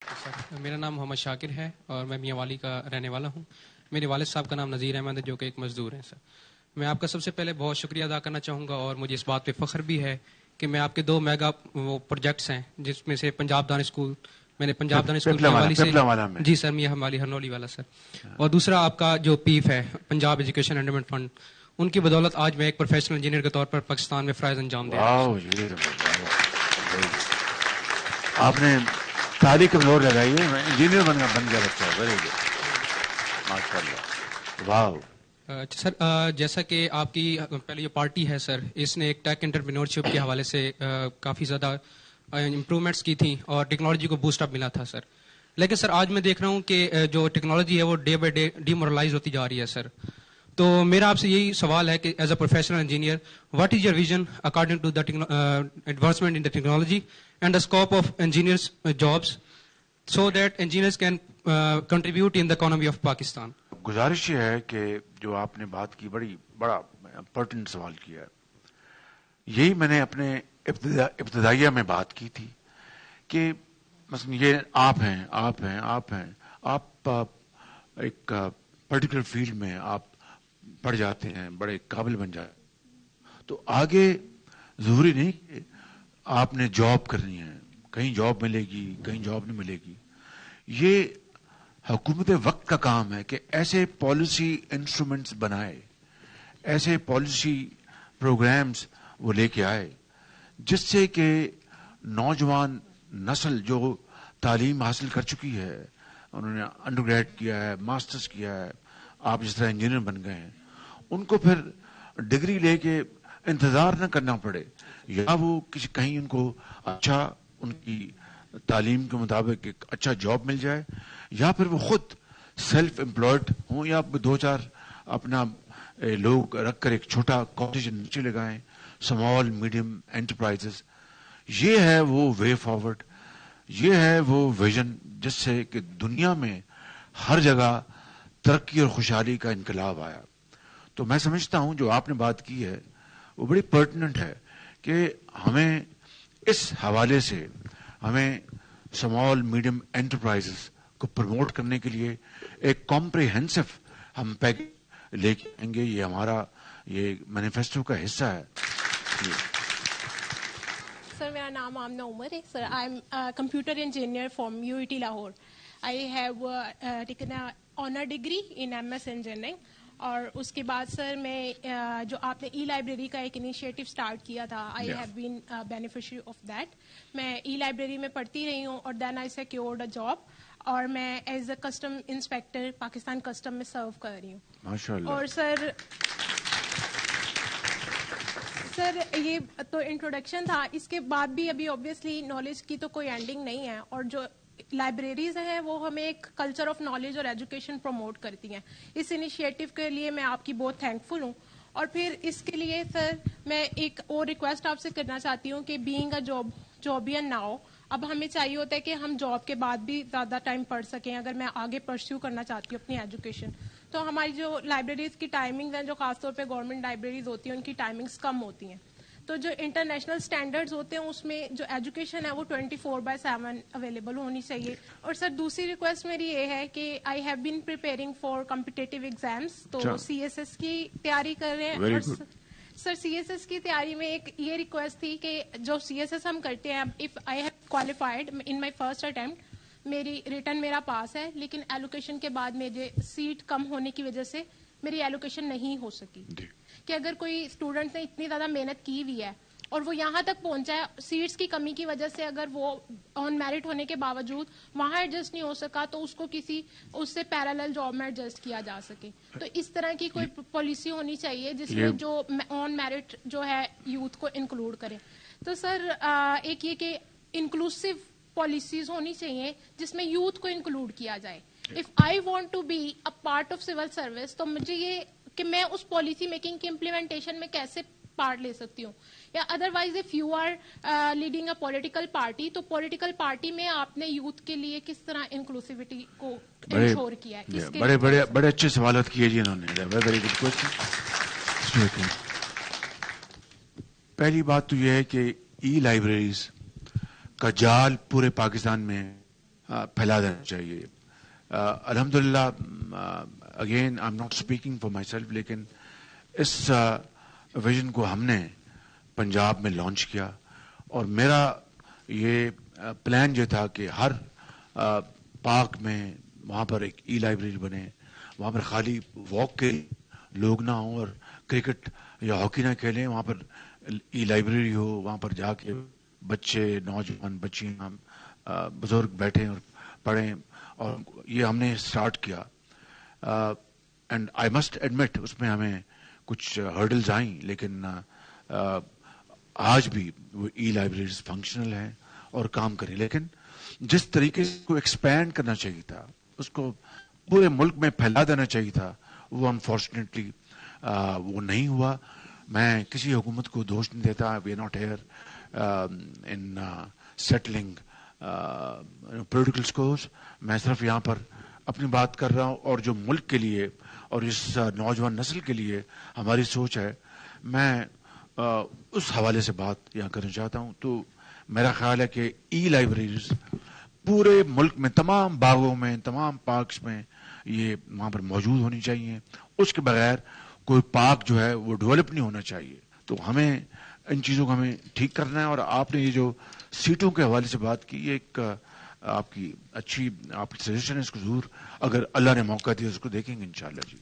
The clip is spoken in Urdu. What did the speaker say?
سر میرا نام محمد شاکر ہے اور میں میاں والی کا رہنے والا ہوں. میرے والد صاحب کا نام نذیر احمد ہے جو کہ ایک مزدور ہیں. سر میں آپ کا سب سے پہلے بہت شکریہ ادا کرنا چاہوں گا اور مجھے اس بات پہ فخر بھی ہے کہ میں آپ کے 2 میگا پروجیکٹس ہیں جس میں سے پنجاب دان اسکول میں نے پنجاب دان اسکول میاں والی سے جی سر میاں والی ہرنولی والا سر, اور دوسرا آپ کا جو پیف ہے پنجاب ایجوکیشن اینڈومنٹ فنڈ, ان کی بدولت آج میں ایک پروفیشنل انجینئر کے طور پر پاکستان میں فرائض انجام دے رہا ہوں. آپ نے تاریخ میں زور لگائی ہے, انجینئر بن گیا بچہ. ویری گڈ, ماشاء اللہ, واو. سر جیسا کہ آپ کی پہلے جو پارٹی ہے سر, اس نے ایک ٹیک انٹرپرینورشپ کے حوالے سے کافی زیادہ امپرومنٹس کی تھیں اور ٹیکنالوجی کو بوسٹ اپ ملا تھا سر. لیکن سر آج میں دیکھ رہا ہوں کہ جو ٹیکنالوجی ہے وہ day by day D moralise ہوتی جا رہی ہے سر. تو میرا آپ سے یہی سوال ہے کہ as a professional engineer what is your vision according to the advancement in the technology and the scope of engineers jobs so that engineers can contribute in the economy of Pakistan. گزارش یہ ہے کہ جو آپ نے بات کی بڑا امپورٹنٹ سوال کیا ہے. یہی میں نے اپنے ابتدائیہ میں بات کی تھی کہ مثلا یہ آپ ایک پرٹیکولر فیلڈ میں آپ پڑھ جاتے ہیں, بڑے قابل بن جاتے ہیں, تو آگے ضروری نہیں کہ آپ نے جاب کرنی ہے, کہیں جاب ملے گی کہیں جاب نہیں ملے گی. یہ حکومت وقت کا کام ہے کہ ایسے پالیسی انسٹرومنٹس بنائے, ایسے پالیسی پروگرامز وہ لے کے آئے جس سے کہ نوجوان نسل جو تعلیم حاصل کر چکی ہے, انہوں نے انڈر گریڈ کیا ہے, ماسٹرز کیا ہے, آپ جس طرح انجینئر بن گئے ہیں, ان کو پھر ڈگری لے کے انتظار نہ کرنا پڑے, یا وہ کہیں ان کو اچھا ان کی تعلیم کے مطابق ایک اچھا جاب مل جائے, یا پھر وہ خود سیلف امپلائڈ ہوں, یا 2-4 اپنا لوگ رکھ کر ایک چھوٹا کاٹیج انڈسٹری لگائیں, اسمال میڈیم انٹرپرائزز. یہ ہے وہ وے فارورڈ, یہ ہے وہ ویژن جس سے کہ دنیا میں ہر جگہ ترقی اور خوشحالی کا انقلاب آیا. تو میں سمجھتا ہوں جو آپ نے بات کی ہے وہ بڑی پرٹیننٹ ہے کہ ہمیں اس حوالے سے ہمیں اسمال میڈیم انٹرپرائزز کو پروموٹ کرنے کے لیے ایک کمپریہنسو ہم پیکج لے کے آئیں گے. یہ ہمارا یہ مینیفیسٹو کا حصہ ہے. سر میرا نام آمنہ عمر ہے. Sir I am computer engineer from UET Lahore. I have taken honour degree in MS engineering. اور اس کے بعد سر میں جو آپ نے ای لائبریری کا ایک انیشیٹو اسٹارٹ کیا تھا, I have been beneficiary of that. میں ای لائبریری میں پڑھتی رہی ہوں اور دین آئی سیکیورڈ اے جاب, اور میں as a custom inspector Pakistan custom میں سرو کر رہی ہوں. ماشاء اللہ. اور سر یہ تو انٹروڈکشن تھا. اس کے بعد بھی ابھی آبویسلی نالج کی تو کوئی اینڈنگ نہیں ہے, اور جو لائبریریز ہیں وہ ہمیں ایک کلچر آف نالج اور ایجوکیشن پروموٹ کرتی ہیں. اس انیشیٹو کے لیے میں آپ کی بہت تھینکفل ہوں. اور پھر اس کے لیے سر میں ایک اور ریکویسٹ آپ سے کرنا چاہتی ہوں کہ بینگ اے جابین ناؤ, اب ہمیں چاہیے ہوتا ہے کہ ہم جاب کے بعد بھی زیادہ ٹائم پڑھ سکیں. اگر میں آگے پرسیو کرنا چاہتی ہوں اپنی ایجوکیشن, تو ہماری جو لائبریریز کی ٹائمنگز ہیں, جو خاص طور پہ گورنمنٹ لائبریریز ہوتی ہیں, ان کی ٹائمنگز کم ہوتی ہیں. تو جو انٹرنیشنل اسٹینڈرڈز ہوتے ہیں اس میں جو ایجوکیشن ہے وہ 24/7 اویلیبل ہونی چاہیے. اور سر دوسری ریکویسٹ میری یہ ہے کہ I have been preparing for competitive exams, تو CSS کی تیاری کر رہے ہیں. اور سر CSS کی تیاری میں ایک یہ ریکویسٹ تھی کہ جو CSS ہم کرتے ہیں, if I have qualified in my first attempt, میری ریٹرن میرا پاس ہے, لیکن ایلوکیشن کے بعد مجھے سیٹ کم ہونے کی وجہ سے میری ایلوکیشن نہیں ہو سکی. کہ اگر کوئی اسٹوڈنٹ نے اتنی زیادہ محنت کی ہوئی ہے اور وہ یہاں تک پہنچا ہے, سیٹس کی کمی کی وجہ سے اگر وہ آن میرٹ ہونے کے باوجود وہاں ایڈجسٹ نہیں ہو سکا, تو اس کو کسی اس سے پیرالل جاب میں ایڈجسٹ کیا جا سکے. تو اس طرح کی کوئی پالیسی ہونی چاہیے جس میں جو آن میرٹ جو ہے یوتھ کو انکلوڈ کرے. تو سر ایک یہ کہ انکلوسو پالیسیز ہونی چاہیے جس میں یوتھ کو انکلوڈ کیا جائے. If I want to be a part of civil service, تو مجھے یہ کہ میں اس پالیسی میکنگ کی امپلیمنٹیشن میں کیسے پارٹ لے سکتی ہوں. یا otherwise if you are leading a political party, تو پولیٹیکل پارٹی میں آپ نے یوتھ کے لیے کس طرح انکلوسیوٹی کو انشور کیا ہے. بڑے اچھے سوالات کیے جی انہوں نے. Very good question. پہلی بات تو یہ ہے کہ ای لائبریریز کا جال پورے پاکستان میں پھیلا دینا چاہیے. الحمدللہ again I am not speaking for my self, لیکن اس ویژن کو ہم نے پنجاب میں لانچ کیا, اور میرا یہ پلان یہ تھا کہ ہر پارک میں وہاں پر ایک ای لائبریری بنے, وہاں پر خالی واک کے لوگ نہ ہوں اور کرکٹ یا ہاکی نہ کھیلیں, وہاں پر ای لائبریری ہو, وہاں پر جا کے بچے, نوجوان, بچیاں, بزرگ بیٹھیں اور پڑھیں. اور یہ ہم نے اسٹارٹ کیا, اینڈ آئی مسٹ ایڈمٹ اس میں ہمیں کچھ ہرڈلز آئیں, لیکن آج بھی وہ ای لائبریریز فنکشنل ہیں اور کام کریں. لیکن جس طریقے کو ایکسپینڈ کرنا چاہیے تھا, اس کو پورے ملک میں پھیلا دینا چاہیے تھا, وہ انفارچونیٹلی وہ نہیں ہوا. میں کسی حکومت کو دوش نہیں دیتا. We are not here in settling political scores. میں صرف یہاں پر اپنی بات کر رہا ہوں, اور جو ملک کے لیے اور اس نوجوان نسل کے لیے ہماری سوچ ہے, میں اس حوالے سے بات یہاں کرنا چاہتا ہوں. تو میرا خیال ہے کہ ای لائبریریز پورے ملک میں, تمام باغوں میں, تمام پارکس میں یہ وہاں پر موجود ہونی چاہیے. اس کے بغیر کوئی پارک جو ہے وہ ڈیولپ نہیں ہونا چاہیے. تو ہمیں ان چیزوں کو ہمیں ٹھیک کرنا ہے. اور آپ نے یہ جو سیٹوں کے حوالے سے بات کی, یہ ایک آپ کی اچھی آپ کی سجیشن ہے. اس کو ضرور اگر اللہ نے موقع دیا اس کو دیکھیں گے انشاءاللہ. جی